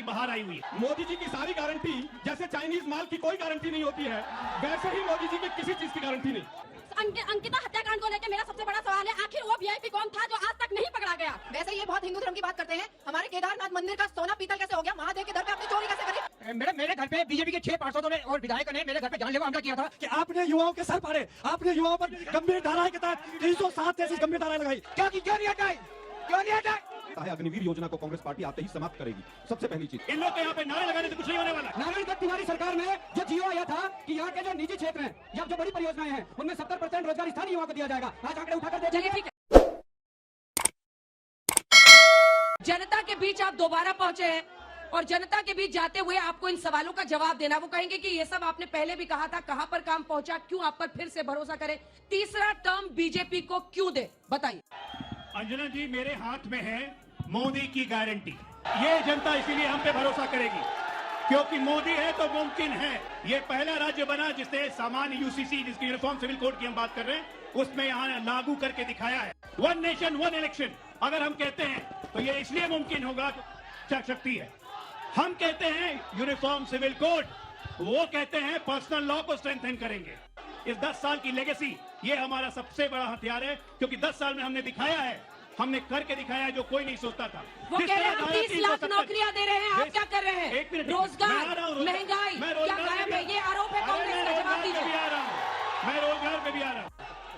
बाहर आई हुई है। मोदी जी की सारी गारंटी जैसे चाइनीज माल की कोई गारंटी नहीं होती है, वैसे ही मोदी जी की किसी चीज की गारंटी नहीं। अंकिता हत्याकांड को लेकर मेरा सबसे बड़ा सवाल है, आखिर वो वीआईपी कौन था जो आज तक नहीं पकड़ा गया? वैसे ये बहुत हिंदू धर्म की बात करते हैं, हमारे केदारनाथ मंदिर का सोना पीतल कैसे हो गया? महादेव के दर पे आपने चोरी कैसे करी? मैडम, मेरे घर पे बीजेपी के 6 पार्षदों ने और विधायकों ने मेरे घर पे जानलेवा हमला किया था कि आपने युवाओं के सर फाड़े, आपने युवाओं पर गंभीर धाराएं के तहत 307 जैसी गंभीर धाराएं लगाई। क्यों नहीं हटाई? क्यों नहीं हटाई? अग्निवीर योजना को कांग्रेस पार्टी आते ही समाप्त करेगी, सबसे पहली चीज। इन लोग के यहाँ पे नारे लगाने से कुछ नहीं होने वाला। नारायण दत्त तिवारी सरकार में जो जियो आया था कि यहाँ के जो निजी क्षेत्र हैं या जो बड़ी परियोजनाएं हैं उनमें 70% रोजगार स्थानीय युवाओं को दिया जाएगा। आज आंकड़े उठाकर देखिए। ठीक है, जनता के बीच आप दोबारा पहुंचे हैं और जनता के बीच जाते हुए आपको इन सवालों का जवाब देना। वो कहेंगे कि ये सब आपने पहले भी कहा था, कहां पर काम पहुंचा, क्यों आप पर फिर से भरोसा करें, तीसरा टर्म बीजेपी को क्यों दे, बताइए। अंजना जी, मेरे हाथ में है मोदी की गारंटी। ये जनता इसीलिए हम पे भरोसा करेगी क्योंकि मोदी है तो मुमकिन है। ये पहला राज्य बना जिसने सामान्य यूसीसी, जिसकी यूनिफॉर्म सिविल कोड की हम बात कर रहे हैं, उसमें यहाँ लागू करके दिखाया है। 1 नेशन 1 इलेक्शन अगर हम कहते हैं तो ये इसलिए मुमकिन होगा, शक्ति है। हम कहते हैं यूनिफॉर्म सिविल कोड, वो कहते हैं पर्सनल लॉ को स्ट्रेंथन करेंगे। इस 10 साल की लेगेसी, ये हमारा सबसे बड़ा हथियार है क्योंकि 10 साल में हमने दिखाया है, हमने करके दिखाया जो कोई नहीं सोचता था। वो कह रहे हैं हम 30 लाख नौकरियां दे रहे हैं, आप क्या कर रहे हैं? एक मिनट, रोजगार, महंगाई क्या गायब है? ये आरोप है कांग्रेस का, जवाब दीजिए। मैं रोजगार पे भी आ रहा हूँ।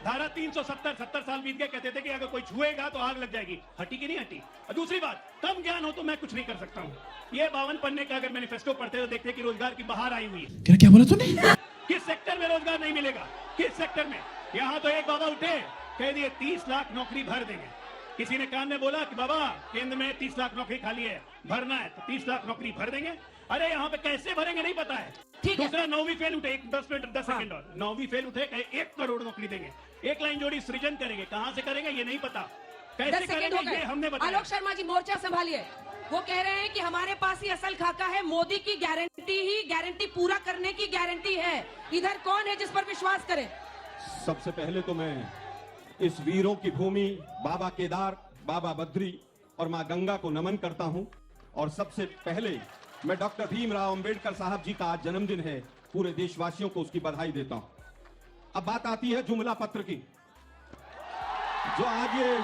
धारा 370 साल बीत गए, कहते थे कि अगर कोई छुएगा तो आग लग जाएगी। हटी कि नहीं हटी? और दूसरी बात, कम ज्ञान हो तो मैं कुछ नहीं कर सकता हूँ। ये 52 पन्ने का अगर मैनिफेस्टो पढ़ते तो देखते कि रोजगार की बाहर आई हुई है। क्या बोला तूने? किस सेक्टर में रोजगार नहीं मिलेगा? किस सेक्टर में? यहाँ तो एक बाबा उठे, कह दिए 30 लाख नौकरी भर देंगे। किसी ने कान में बोला कि बाबा केंद्र में 30 लाख नौकरी खाली है, भरना है तो 30 लाख नौकरी भर देंगे। अरे यहाँ पे कैसे भरेंगे नहीं पता है। दूसरा 9वीं फेल उठे, 10 सेकंड और 9वीं फेल उठे, 1 करोड़ नौकरी देंगे। एक लाइन जोड़ी सृजन करेंगे, कहां से करेंगे ये नहीं पता, कैसे करेंगे ये हमने बताया। आलोक शर्मा जी, मोर्चा संभालिए। वो कह रहे हैं कि हमारे पास ही असल खाका है, मोदी की गारंटी ही गारंटी पूरा करने की गारंटी है। इधर कौन है जिस पर विश्वास करें? सबसे पहले तो मैं इस वीरों की भूमि बाबा केदार, बाबा बद्री और मां गंगा को नमन करता हूं। और सबसे पहले मैं डॉक्टर भीमराव अंबेडकर साहब जी का आज जन्मदिन है, पूरे देशवासियों को उसकी बधाई देता हूं। अब बात आती है जुमला पत्र की। जो आज ये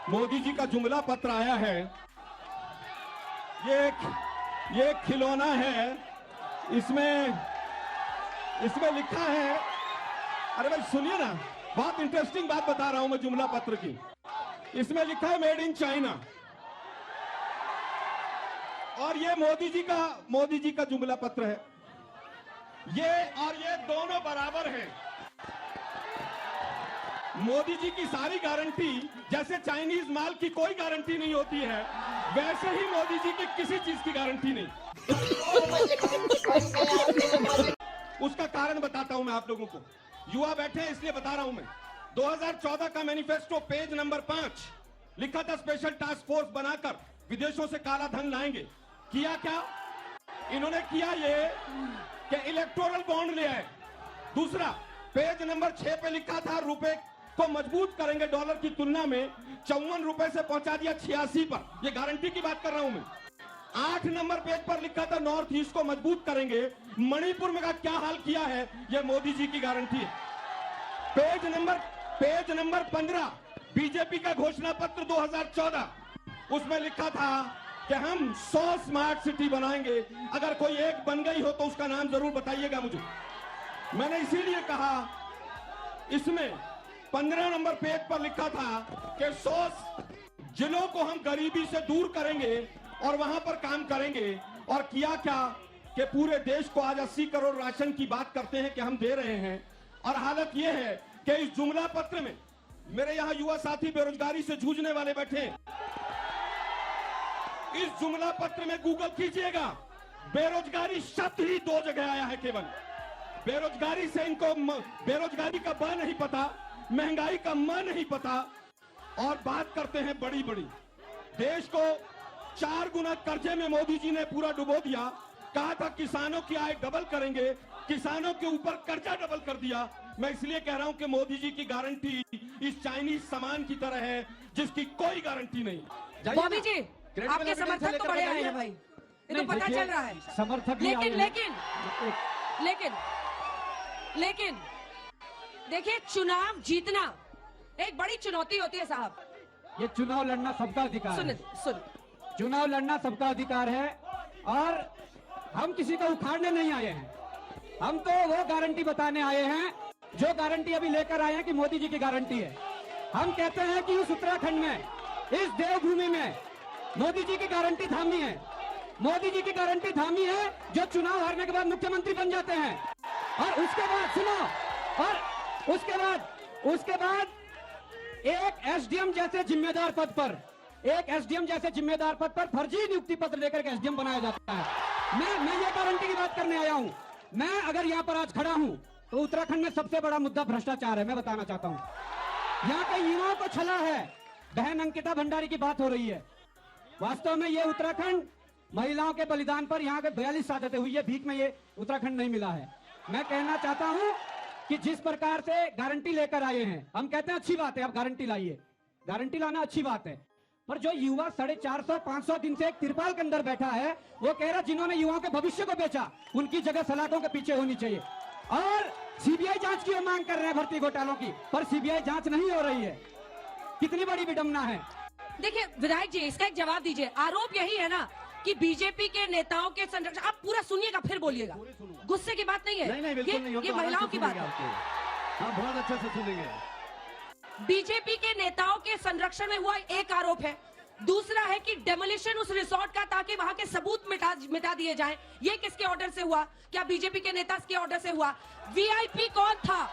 मोदी जी का जुमला पत्र आया है, ये खिलौना है। इसमें लिखा है, अरे भाई सुनिए ना, बहुत इंटरेस्टिंग बात बता रहा हूं मैं जुमला पत्र की। इसमें लिखा है मेड इन चाइना, और ये मोदी जी का जुमला पत्र है। ये दोनों बराबर हैं। मोदी जी की सारी गारंटी जैसे चाइनीज माल की कोई गारंटी नहीं होती है, वैसे ही मोदी जी की किसी चीज की गारंटी नहीं। उसका कारण बताता हूं मैं आप लोगों को। युवा बैठे हैं इसलिए बता रहा हूं मैं। 2014 का मैनिफेस्टो पेज नंबर 5 लिखा था, स्पेशल टास्क फोर्स बनाकर विदेशों से काला धन लाएंगे। किया क्या इन्होंने? किया ये कि इलेक्टोरल बॉन्ड ले आए। दूसरा, पेज नंबर 6 पे लिखा था रुपए को मजबूत करेंगे, डॉलर की तुलना में 54 रुपए से पहुंचा दिया 86 पर। ये गारंटी की बात कर रहा हूं मैं। 8 नंबर पेज पर लिखा था नॉर्थ ईस्ट को मजबूत करेंगे, मणिपुर में का क्या हाल किया है, ये मोदी जी की गारंटी है। पेज नंबर 15 बीजेपी का घोषणा पत्र 2014, उसमें लिखा था कि हम 100 स्मार्ट सिटी बनाएंगे। अगर कोई एक बन गई हो तो उसका नाम जरूर बताइएगा मुझे। मैंने इसीलिए कहा, इसमें 15 नंबर पेज पर लिखा था कि 100 जिलों को हम गरीबी से दूर करेंगे और वहां पर काम करेंगे। और किया क्या कि पूरे देश को आज 80 करोड़ राशन की बात करते हैं कि हम दे रहे हैं, और हालत यह है कि इस जुमला पत्र में मेरे यहां युवा साथी बेरोजगारी से जूझने वाले बैठे हैं। इस जुमला पत्र में गूगल कीजिएगा, बेरोजगारी शब्द ही 2 जगह आया है केवल। बेरोजगारी से इनको बेरोजगारी का ब नहीं पता, महंगाई का म नहीं पता, और बात करते हैं बड़ी बड़ी। देश को 4 गुना कर्जे में मोदी जी ने पूरा डुबो दिया। कहा था किसानों की आय डबल करेंगे, किसानों के ऊपर कर्जा डबल कर दिया। मैं इसलिए कह रहा हूं कि मोदी जी की गारंटी इस चाइनीज सामान की तरह है जिसकी कोई गारंटी नहीं। बॉबी जी, आपके समर्थक तो बड़े आए हैं भाई। ये तो पता चल रहा है। समर्थक भी लेकिन आए लेकिन हैं। लेकिन लेकिन देखिए, चुनाव जीतना एक बड़ी चुनौती होती है साहब। ये चुनाव लड़ना सबका अधिकार सुन है। सुन चुनाव लड़ना सबका अधिकार है और हम किसी को उखाड़ने नहीं आए हैं। हम तो वो गारंटी बताने आए हैं जो गारंटी अभी लेकर आए हैं कि मोदी जी की गारंटी है। हम कहते हैं कि उस उत्तराखंड में, इस देवभूमि में मोदी जी की गारंटी थामी है। मोदी जी की गारंटी थामी है जो चुनाव हारने के बाद मुख्यमंत्री बन जाते हैं और उसके बाद सुनो, और उसके बाद एक एसडीएम जैसे जिम्मेदार पद पर, एक एसडीएम जैसे जिम्मेदार पद पर फर्जी नियुक्ति पत्र लेकर के एसडीएम बनाया जाता है। मैं ये गारंटी की बात करने आया हूं। मैं अगर यहाँ पर आज खड़ा हूं तो उत्तराखंड में सबसे बड़ा मुद्दा भ्रष्टाचार है, मैं बताना चाहता हूं। यहाँ के युवाओं को छला है। बहन अंकिता भंडारी की बात हो रही है। वास्तव में ये उत्तराखंड महिलाओं के बलिदान पर यहाँ के 42 शहादतें हुई है, भीख में ये उत्तराखंड नहीं मिला है। मैं कहना चाहता हूं कि जिस प्रकार से गारंटी लेकर आए हैं, हम कहते हैं अच्छी बात है, आप गारंटी लाइए, गारंटी लाना अच्छी बात है, पर जो युवा 450-500 दिन से एक तिरपाल के अंदर बैठा है, वो कह रहा जिन्होंने युवाओं के भविष्य को बेचा उनकी जगह सलाखों के पीछे होनी चाहिए। और सीबीआई जांच की मांग कर रहे हैं भर्ती घोटालों की, पर सीबीआई जांच नहीं हो रही है। कितनी बड़ी विडंबना है। देखिए विधायक जी, इसका एक जवाब दीजिए। आरोप यही है ना कि बीजेपी के नेताओं के संरक्षण, आप पूरा सुनिएगा फिर बोलिएगा, गुस्से की बात नहीं है। नहीं बिल्कुल नहीं, ये महिलाओं की बात है। हाँ बहुत अच्छे से सुनेंगे। बीजेपी के नेताओं के संरक्षण में हुआ एक आरोप है, दूसरा है कि डेमोलिशन उस रिसोर्ट का ताकि वहां के सबूत मिटा दिए जाएं। ये किसके ऑर्डर से हुआ? क्या बीजेपी के नेता के ऑर्डर से हुआ? वीआईपी कौन था?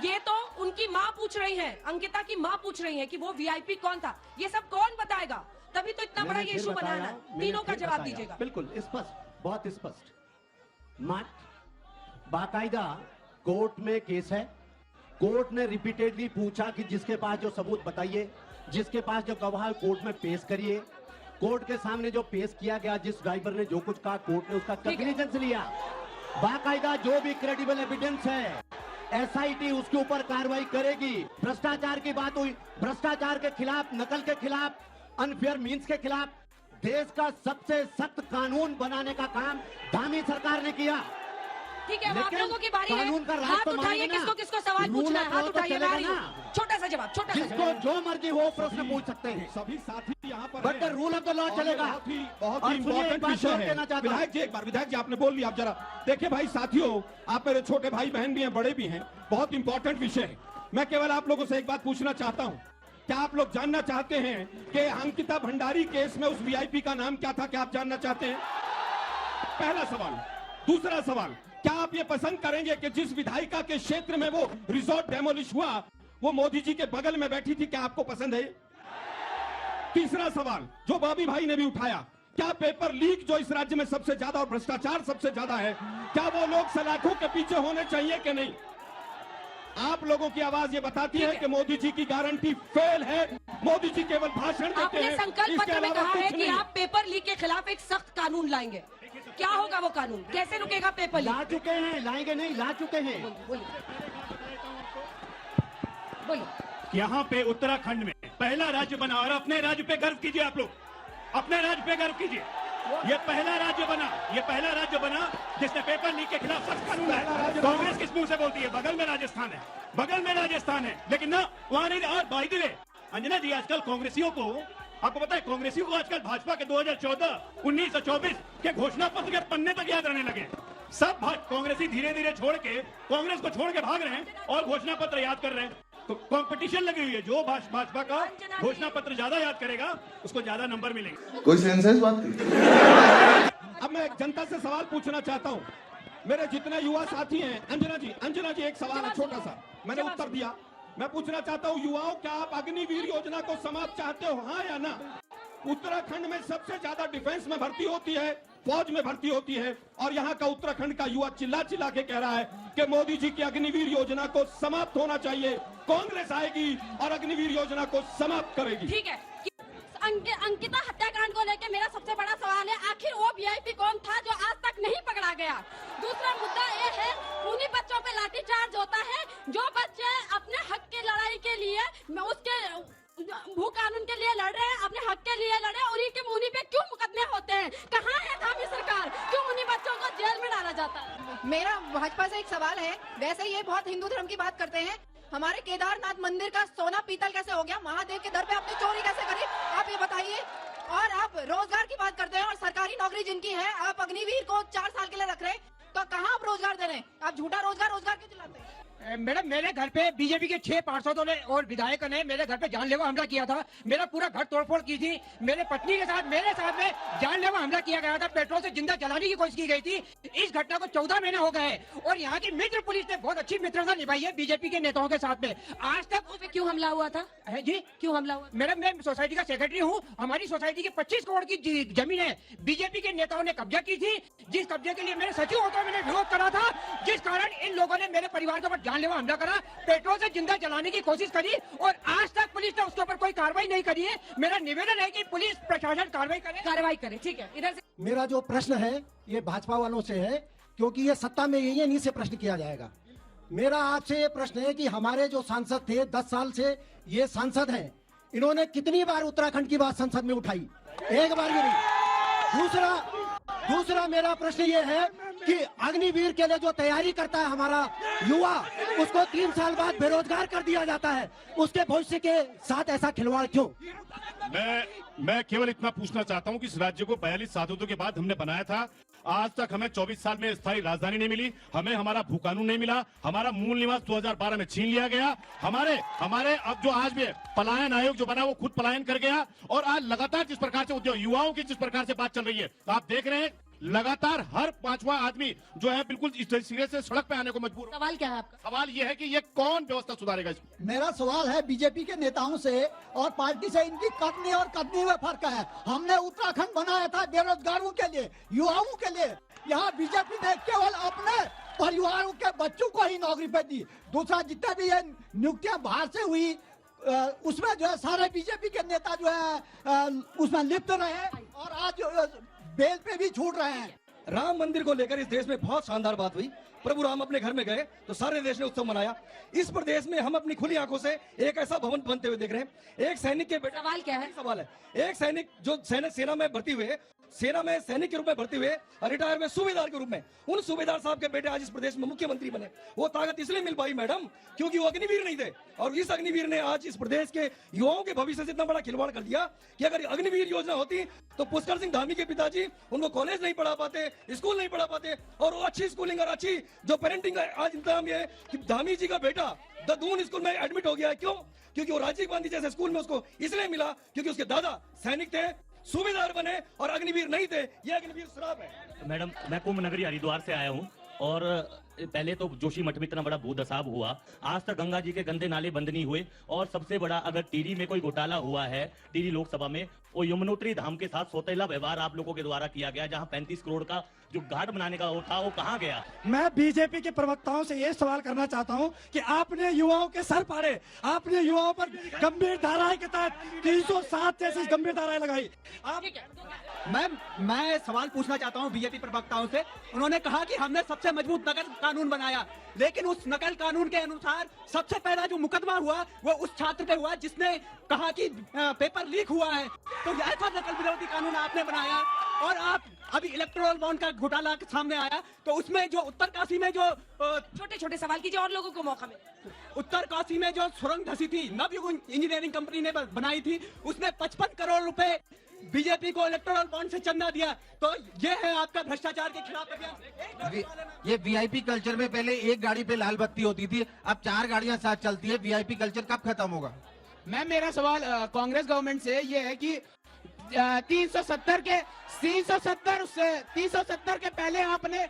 ये तो उनकी मां पूछ रही है, अंकिता की मां पूछ रही है कि वो वीआईपी कौन था। ये सब कौन बताएगा? तभी तो इतना बड़ा ये इशू बनाना। तीनों का जवाब दीजिएगा। बिल्कुल स्पष्ट, बहुत स्पष्ट। बाकायदा कोर्ट में केस है। कोर्ट ने रिपीटेडली पूछा कि जिसके पास जो सबूत बताइए, जिसके पास जो गवाह कोर्ट में पेश करिए। कोर्ट के सामने जो पेश किया गया, जिस ड्राइवर ने जो कुछ कहा, कोर्ट ने उसका कॉग्निजेंस लिया। बाकायदा जो भी क्रेडिबल एविडेंस है, एसआईटी उसके ऊपर कार्रवाई करेगी। भ्रष्टाचार की बात हुई, भ्रष्टाचार के खिलाफ, नकल के खिलाफ, अनफेयर मीन्स के खिलाफ देश का सबसे सख्त कानून बनाने का काम धामी सरकार ने किया। ठीक है, अब आप लोगों की बारी है। कानून का राज हाथ तो उठाइए, मांगे ना। किसको किसको सवाल पूछना है, हाथ उठाइए। मैं आ रही हूं। छोटा सा जवाब, छोटा सा जिसको जवाब। जो मर्जी हो प्रश्न पूछ सकते हैं। सभी साथी यहाँ पर but the rule of the law चलेगा। बहुत और ही सुनिए, एक इंपॉर्टेंट बात विषय और है। कहना चाहता हूं। विधायक जी एक बार, विधायक जी आपने बोल लिया, आप जरा देखिए भाई साथियों, आप मेरे छोटे भाई बहन भी हैं, बड़े भी हैं, बहुत इंपॉर्टेंट विषय है। मैं केवल आप लोगों से एक बात पूछना चाहता हूं। क्या आप लोग जानना चाहते हैं कि अंकिता भंडारी केस में उस वीआईपी का नाम क्या था? क्या आप जानना चाहते हैं? पहला सवाल। दूसरा सवाल, क्या आप ये पसंद करेंगे कि जिस विधायिका के क्षेत्र में वो रिसोर्ट डेमोलिश हुआ, वो मोदी जी के बगल में बैठी थी? क्या आपको पसंद है? तीसरा सवाल जो बॉबी भाई ने भी उठाया, क्या पेपर लीक जो इस राज्य में सबसे ज्यादा और भ्रष्टाचार सबसे ज्यादा है, क्या वो लोग सलाखों के पीछे होने चाहिए कि नहीं? आप लोगों की आवाज ये बताती है कि मोदी जी की गारंटी फेल है, मोदी जी केवल भाषण देते आपने हैं। संकल्प इसके पत्र में अलावा कहा है कुछ कि नहीं। आप पेपर लीक के खिलाफ एक सख्त कानून लाएंगे। क्या होगा वो कानून? कैसे रुकेगा पेपर ला लीक? चुके हैं, लाएंगे नहीं, ला चुके हैं। बोलिए। यहाँ पे उत्तराखंड में पहला राज्य बना, और अपने राज्य पे गर्व कीजिए। आप लोग अपने राज्य पे गर्व कीजिए। ये पहला राज्य बना, ये पहला राज्य बना जिसने पेपर लीक के खिलाफ सख्त कानून लाया। कांग्रेस किस मुंह से बोलती है? बगल में राजस्थान है, बगल में राजस्थान है, लेकिन ना वहां नहीं। और बाई द वे अंजना जी, आजकल कांग्रेसियों को, आपको पता है कांग्रेसियों को आजकल भाजपा के 2014, 19 और 24 के घोषणा पत्र के पन्ने तक याद रहने लगे। सब कांग्रेसी धीरे धीरे छोड़ के, कांग्रेस को छोड़ के भाग रहे हैं और घोषणा पत्र याद कर रहे हैं। तो कंपटीशन लगी हुई है, जो भाजपा का घोषणा पत्र ज्यादा याद करेगा उसको ज्यादा नंबर मिलेंगे। कोई सेंसेस बात नहीं। अब मैं एक जनता से सवाल पूछना चाहता हूं। मेरे जितने युवा साथी हैं, अंजना जी एक सवाल है छोटा सा, मैंने उत्तर दिया। मैं पूछना चाहता हूं युवाओं, क्या आप अग्निवीर योजना को समाप्त चाहते हो, हाँ या ना? उत्तराखंड में सबसे ज्यादा डिफेंस में भर्ती होती है, फौज में भर्ती होती है, और यहाँ का उत्तराखंड का युवा चिल्ला चिल्ला के कह रहा है कि मोदी जी की अग्निवीर योजना को समाप्त होना चाहिए। कांग्रेस आएगी और अग्निवीर योजना को समाप्त करेगी। ठीक है। अंकिता हत्याकांड को लेकर मेरा सबसे बड़ा सवाल है, आखिर वो वीआईपी कौन था जो आज तक नहीं पकड़ा गया? दूसरा मुद्दा ये है, उन्हीं बच्चों पे लाठीचार्ज होता है जो बच्चे अपने हक की लड़ाई के लिए, उसके भू कानून के लिए लड़ रहे हैं, अपने हक के लिए लड़े, उन्हीं पे क्यों मुकदमे होते हैं? भाजपा से एक सवाल है, वैसे ये बहुत हिंदू धर्म की बात करते हैं, हमारे केदारनाथ मंदिर का सोना पीतल कैसे हो गया? महादेव के दर पे आपने चोरी कैसे करी? आप ये बताइए। और आप रोजगार की बात करते हैं और सरकारी नौकरी जिनकी है, आप अग्निवीर को 4 साल के लिए रख रहे हैं, तो कहाँ आप रोजगार दे रहे हैं? आप झूठा रोजगार क्यों चिल्लाते हैं? मैडम, मेरे घर पे बीजेपी के 6 पार्षदों ने और विधायकों ने मेरे घर पे जानलेवा हमला किया था। मेरा पूरा घर तोड़फोड़ की थी। मेरे पत्नी के साथ मेरे साथ में जानलेवा हमला किया गया था। पेट्रोल से जिंदा जलाने की कोशिश की गई थी। इस घटना को 14 महीने हो गए और यहाँ की मित्र पुलिस ने बहुत अच्छी मित्रता निभाई है बीजेपी के नेताओं के साथ में। आज तक उस पे क्यों हमला हुआ था? जी क्यों हमला हुआ? मैडम, मैं सोसाइटी का सेक्रेटरी हूँ। हमारी सोसाइटी की 25 करोड़ की जमीन है, बीजेपी के नेताओं ने कब्जा की थी, जिस कब्जे के लिए मेरे सचिव होकर मैंने विरोध करा था, जिस कारण इन लोगों ने मेरे परिवार के ऊपर जानलेवा हमला करा, पेट्रोल से जिंदा जलाने की कोशिश करी और आज तक पुलिस ने उसके ऊपर कोई कार्रवाई नहीं करी है। मेरा निवेदन है कि पुलिस प्रशासन कार्रवाई करे। ठीक है, इधर से मेरा जो प्रश्न है ये भाजपा वालों से है, क्योंकि ये सत्ता में यही है, इन्हीं से प्रश्न किया जाएगा। मेरा आपसे ये प्रश्न है कि हमारे जो सांसद थे 10 साल से ये सांसद हैं, इन्होंने कितनी बार उत्तराखंड की बात संसद में उठाई? एक बार भी नहीं। दूसरा मेरा प्रश्न ये है कि अग्निवीर के लिए जो तैयारी करता है हमारा युवा, उसको 3 साल बाद बेरोजगार कर दिया जाता है। उसके भविष्य के साथ ऐसा खिलवाड़ क्यों? मैं केवल इतना पूछना चाहता हूं कि इस राज्य को 42 साधुओं के बाद हमने बनाया था। आज तक हमें 24 साल में स्थायी राजधानी नहीं मिली, हमें हमारा भू कानून नहीं मिला, हमारा मूल निवास 2012 में छीन लिया गया। हमारे अब जो आज भी पलायन आयोग जो बना वो खुद पलायन कर गया। और आज लगातार जिस प्रकार से युवाओं की जिस प्रकार से बात चल रही है, आप देख रहे हैं लगातार हर 5वां आदमी जो है बिल्कुल इस सिरे से सड़क पे आने को मजबूर। सवाल क्या है आपका? सवाल ये है कि ये कौन व्यवस्था सुधारेगा? मेरा सवाल है बीजेपी के नेताओं से और पार्टी से, इनकी कथनी और कथनी में फर्क है। हमने उत्तराखंड बनाया था बेरोजगारों के लिए, युवाओं के लिए। यहाँ बीजेपी ने केवल अपने परिवारों के बच्चों को ही नौकरी पे दी। दूसरा, जितने भी ये नियुक्तियां बाहर से हुई उसमें जो है सारे बीजेपी के नेता जो है उसमें लिप्त रहे और आज बेल पे भी छूट रहे हैं। राम मंदिर को लेकर इस देश में बहुत शानदार बात हुई। प्रभु राम अपने घर में गए तो सारे देश ने उत्सव मनाया। इस प्रदेश में हम अपनी खुली आंखों से एक ऐसा भवन बनते हुए देख रहे हैं। एक सैनिक के बेटे, सवाल क्या है? सवाल है, एक सैनिक जो सेना में भर्ती हुए, सेना में सैनिक के रूप में भर्ती हुए, रिटायर में सूबेदार के रूप में, उन सूबेदार साहब के बेटे आज इस प्रदेश में मुख्यमंत्री बने। वो ताकत इसलिए मिल पाई मैडम क्योंकि वो अग्निवीर नहीं थे। और इस अग्निवीर ने आज इस प्रदेश के युवाओं के भविष्य से इतना बड़ा खिलवाड़ कर दिया कि अगर अग्निवीर योजना होती तो पुष्कर सिंह धामी के पिताजी उनको कॉलेज नहीं पढ़ा पाते, स्कूल नहीं पढ़ा पाते। और वो अच्छी स्कूलिंग और अच्छी जो पेरेंटिंग आज इंतजाम ये है कि धामी जी का बेटा ददून स्कूल में एडमिट हो गया है। क्यों? क्योंकि वो राजीव गांधी जैसे स्कूल में उसको इसलिए मिला क्योंकि उसके दादा सैनिक थे, सूबेदार बने और अग्निवीर नहीं थे। ये अग्निवीर श्राप है। मैडम, मैं कुंभ नगरी हरिद्वार से आया हूँ और पहले तो जोशी मठ में इतना बड़ा भूदसाब हुआ, आज तक गंगा जी के गंदे नाले बंद नहीं हुए। और सबसे बड़ा अगर टिहरी में कोई घोटाला हुआ है, टिहरी लोकसभा में, वो यमुनोत्री धाम के साथ सौतेला व्यवहार आप लोगों के द्वारा किया गया, जहां 35 करोड़ का जो घाट बनाने का वो था वो कहां गया? मैं बीजेपी के प्रवक्ताओं से ये सवाल करना चाहता हूं कि आपने युवाओं के सर फाड़े, आपने युवाओं पर गंभीर धाराएं के तहत 307 जैसी गंभीर धाराएं लगाई। मैं सवाल पूछना चाहता हूं बीजेपी प्रवक्ताओं से। उन्होंने कहा कि हमने सबसे मजबूत नकल कानून बनाया, लेकिन उस नकल कानून के अनुसार सबसे पहला जो मुकदमा हुआ वो उस छात्र पे हुआ जिसने कहा कि पेपर लीक हुआ है। तो ऐसा नकल विरोधी कानून आपने बनाया। और आप अभी इलेक्टोरल बॉन्ड का घोटाला सामने आया तो उसमें जो उत्तरकाशी में जो छोटे छोटे सवाल कीजिए और लोगों को मौका मिले। उत्तरकाशी में जो सुरंग धसी थी, नवयुग इंजीनियरिंग कंपनी ने बनाई थी, उसने 55 करोड़ रुपए बीजेपी को इलेक्टोरल बॉन्ड से चंदा दिया। तो ये है आपका भ्रष्टाचार के खिलाफ अभियान। ये वीआईपी कल्चर में पहले एक गाड़ी पे लाल बत्ती होती थी, अब 4 गाड़ियां साथ चलती है। वीआईपी कल्चर कब खत्म होगा? मैम, मेरा सवाल कांग्रेस गवर्नमेंट से ये है कि 370 के पहले आपने,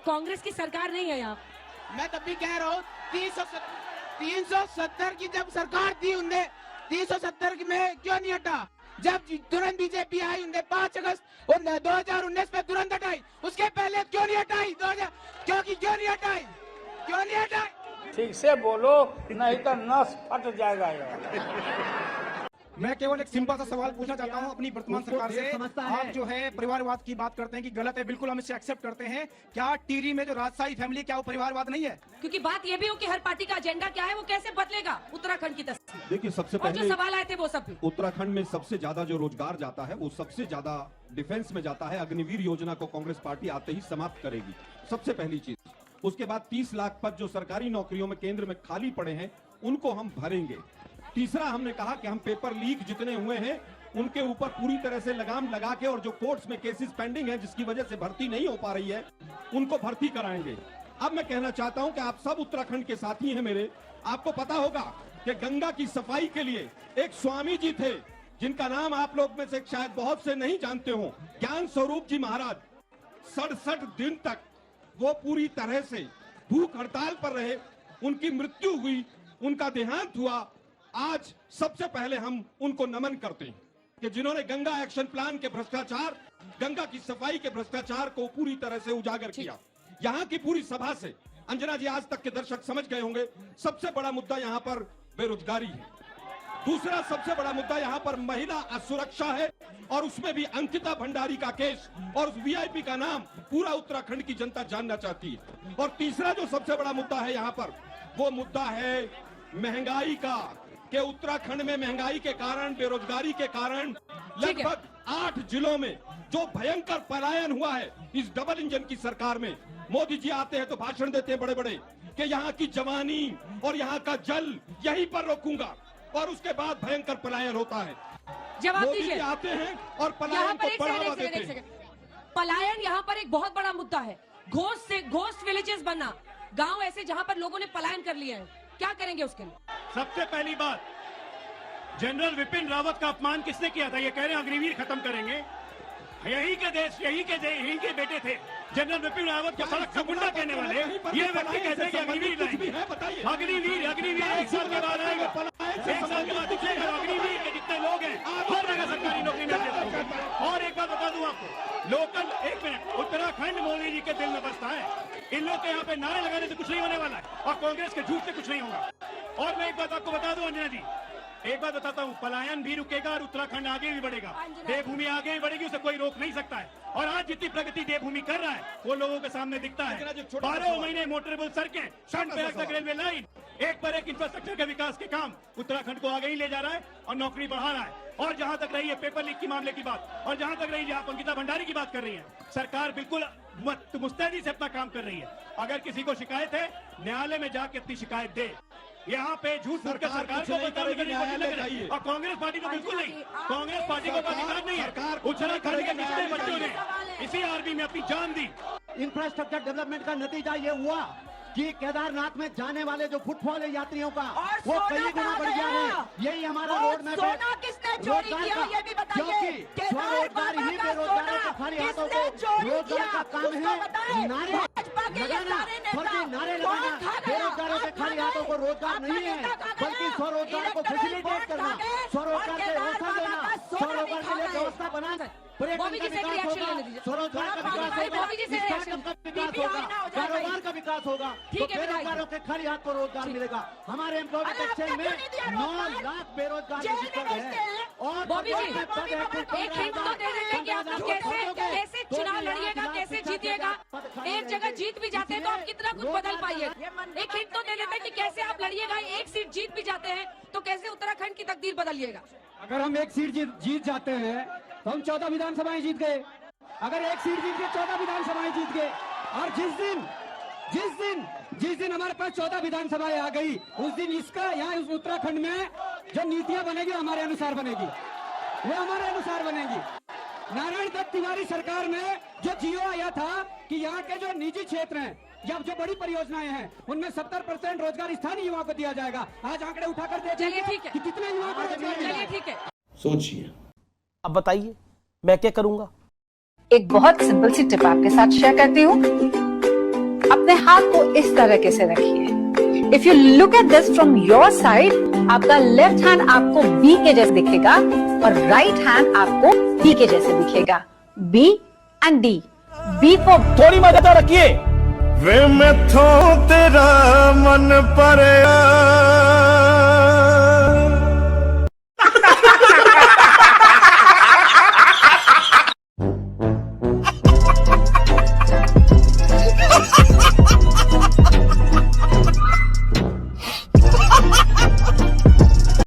कांग्रेस की सरकार नहीं है यहाँ। मैं तब भी कह रहा हूँ 370 की जब सरकार थी उनने 370 में क्यों नहीं हटा? जब तुरंत बीजेपी आई उन्हें 5 अगस्त 2019 में तुरंत हटाई। उसके पहले क्यों नहीं हटाई? क्यों नहीं हटाई? ठीक से बोलो नहीं तो नस फट जाएगा। मैं केवल एक सिंपल सा सवाल पूछना चाहता हूं अपनी वर्तमान सरकार से। आप जो है परिवारवाद की बात करते हैं कि गलत है, बिल्कुल हम इसे एक्सेप्ट करते हैं। क्या टिहरी में जो राजशाही फैमिली, क्या वो परिवारवाद नहीं है? क्योंकि बात ये भी हो कि हर पार्टी का एजेंडा क्या है, वो कैसे बदलेगा उत्तराखंड की तस्वीर। देखिए, सबसे और जो पहले सवाल आए थे वो सब उत्तराखंड में सबसे ज्यादा जो रोजगार जाता है वो सबसे ज्यादा डिफेंस में जाता है। अग्निवीर योजना को कांग्रेस पार्टी आते ही समाप्त करेगी, सबसे पहली चीज। उसके बाद 30 लाख पद जो सरकारी नौकरियों में केंद्र में खाली पड़े हैं उनको हम भरेंगे। तीसरा हमने कहा कि हम पेपर लीक जितने हुए हैं उनके ऊपर पूरी तरह से लगाम लगा के, और जो कोर्ट्स में केसेस पेंडिंग हैं जिसकी वजह से भर्ती नहीं हो पा रही है उनको भर्ती कराएंगे। अब मैं कहना चाहता हूं कि आप सब उत्तराखंड के साथी हैं मेरे, आपको पता होगा कि गंगा की सफाई के लिए एक स्वामी जी थे जिनका नाम आप लोग में से शायद बहुत से नहीं जानते हो, ज्ञान स्वरूप जी महाराज। 67 दिन तक वो पूरी तरह से भूख हड़ताल पर रहे, उनकी मृत्यु हुई, उनका देहांत हुआ। आज सबसे पहले हम उनको नमन करते हैं कि जिन्होंने गंगा एक्शन प्लान के भ्रष्टाचार, गंगा की सफाई के भ्रष्टाचार को पूरी तरह से उजागर किया। यहाँ की पूरी सभा से अंजना जी आज तक के दर्शक समझ गए होंगे, सबसे बड़ा मुद्दा यहाँ पर बेरोजगारी है। दूसरा सबसे बड़ा मुद्दा यहाँ पर महिला असुरक्षा है, और उसमें भी अंकिता भंडारी का केस और उस वीआईपी का नाम पूरा उत्तराखंड की जनता जानना चाहती है। और तीसरा जो सबसे बड़ा मुद्दा है यहाँ पर, वो मुद्दा है महंगाई का, कि उत्तराखंड में महंगाई के कारण, बेरोजगारी के कारण लगभग 8 जिलों में जो भयंकर पलायन हुआ है इस डबल इंजन की सरकार में। मोदी जी आते हैं तो भाषण देते हैं बड़े बड़े कि यहाँ की जवानी और यहाँ का जल यहीं पर रोकूंगा, और उसके बाद भयंकर पलायन होता है। जवाब मोदी दीजिए। जी आते हैं और पलायन को बढ़ावा देते हैं। पलायन यहाँ पर एक बहुत बड़ा मुद्दा है। घोस्ट विलेजेस बनना, गांव ऐसे जहां पर लोगों ने पलायन कर लिया है, क्या करेंगे उसके लिए? सबसे पहली बात, जनरल विपिन रावत का अपमान किसने किया था? ये कह रहे हैं अग्निवीर खत्म करेंगे। यही के देश, यही के बेटे थे जनरल विपिन रावत को सड़क का गुंडा कहने वाले। ये व्यक्ति कहते हैं कि अग्निवीर अग्निवीर 1 साल के बाद आएगा, 1 साल के बाद दिखेगा। अग्निवीर के जितने लोग हैं हर जगह सरकारी नौकरी मिल जाती। और एक बात बता दूं आपको, लोकल, एक मिनट, उत्तराखंड मोदी जी के दिल में बसता है। इन लोग के यहाँ पे नारे लगाने से कुछ नहीं होने वाला है, और कांग्रेस के झूठ से कुछ नहीं होगा। और मैं एक बात आपको बता दूं अंजना जी, एक बात बताता हूँ, पलायन भी रुकेगा और उत्तराखंड आगे भी बढ़ेगा। देवभूमि आगे भी बढ़ेगी, उसे कोई रोक नहीं सकता है। और आज जितनी प्रगति देवभूमि कर रहा है वो लोगों के सामने दिखता है। 12 महीने मोटरेबल सड़कें, फ्रंट पे तक रेलवे लाइन, एक पर एक इंफ्रास्ट्रक्चर के विकास के काम उत्तराखंड को आगे ही ले जा रहा है और नौकरी बढ़ा रहा है। और जहां तक रही है पेपर लीक की मामले की बात, और जहां तक रही है आप अंकिता भंडारी की बात कर रही है, सरकार बिल्कुल मुस्तैदी से अपना काम कर रही है। अगर किसी को शिकायत है, न्यायालय में जाके अपनी शिकायत दे। यहाँ पे झूठ बोलकर सरकार को बदनाम करने की कोशिश न करें। और कांग्रेस पार्टी को बिल्कुल नहीं, कांग्रेस पार्टी को अधिकार नहीं है। उत्तराखंड के पिछले बच्चों ने इसी आर्मी में अपनी जान दी। इंफ्रास्ट्रक्चर डेवलपमेंट का नतीजा ये हुआ कि केदारनाथ में जाने वाले जो फुटफॉल है यात्रियों का, वो कई गुना बढ़ गया है। यही हमारा रोड मैप है। रोजगार का, क्योंकि स्वरोजगार ही बेरोजगारों के खाली हाथों को रोजगार का काम है। नारे लगाना, फर्जी नारे लगाना बेरोजगारों के खाली हाथों को रोजगार नहीं है, बल्कि स्वरोजगार को फैसिलिटेट करना, स्वरोजगार के व्यवस्था देना, स्वरोजगार के लिए व्यवस्था बनाना, पर्यटन का विकास होगा, स्वरोजगार का विकास होगा, स्टार्टअप का विकास होगा, कारोबार का विकास होगा, तो बेरोजगारों के खाली हाथ को रोजगार मिलेगा। हमारे एम्प्लॉयमेंट एक्सचेंज में 9 लाख बेरोजगार रजिस्टर्ड है। और बॉबी जी, एक हिंट तो दे देते हैं कि आप लोग कैसे चुनाव लड़िएगा, कैसे जीतिएगा। एक जगह जीत भी जाते हैं तो आप कितना कुछ बदल पाइएगा। एक हिंट तो दे देते हैं कि कैसे आप लड़िएगा। एक सीट जीत भी जाते हैं तो कैसे उत्तराखंड की तकदीर बदलिएगा? अगर हम एक सीट जीत जाते हैं तो हम 14 विधानसभाएं जीत गए। अगर एक सीट जीत के 14 विधानसभाएं जीत गए, और जिस दिन हमारे पास 14 विधानसभाएं आ गई, उस दिन इसका यहाँ इस उत्तराखंड में जो नीतियां बनेगी हमारे अनुसार बनेगी, वो हमारे अनुसार बनेगी। नारायण दत्त तिवारी सरकार में जो जियो आया था कि यहाँ के जो निजी क्षेत्र हैं या जो बड़ी परियोजनाएं हैं उनमें 70% रोजगार स्थानीय युवाओं को दिया जाएगा। आज आंकड़े उठाकर देखिए कि कितने युवाओं को रोजगार मिलेगा। ठीक है, सोचिए। अब बताइए मैं क्या करूंगा? एक बहुत सिंपल सी टिप आपके साथ शेयर करती हूँ। अपने हाथ को इस तरीके से रखिए। If you look at this from your side, आपका लेफ्ट हैंड आपको बी के जैसे दिखेगा और राइट हैंड आपको डी के जैसे दिखेगा। B and D. B for थोड़ी मदद रखिए। वे मैं थो तेरा मन पर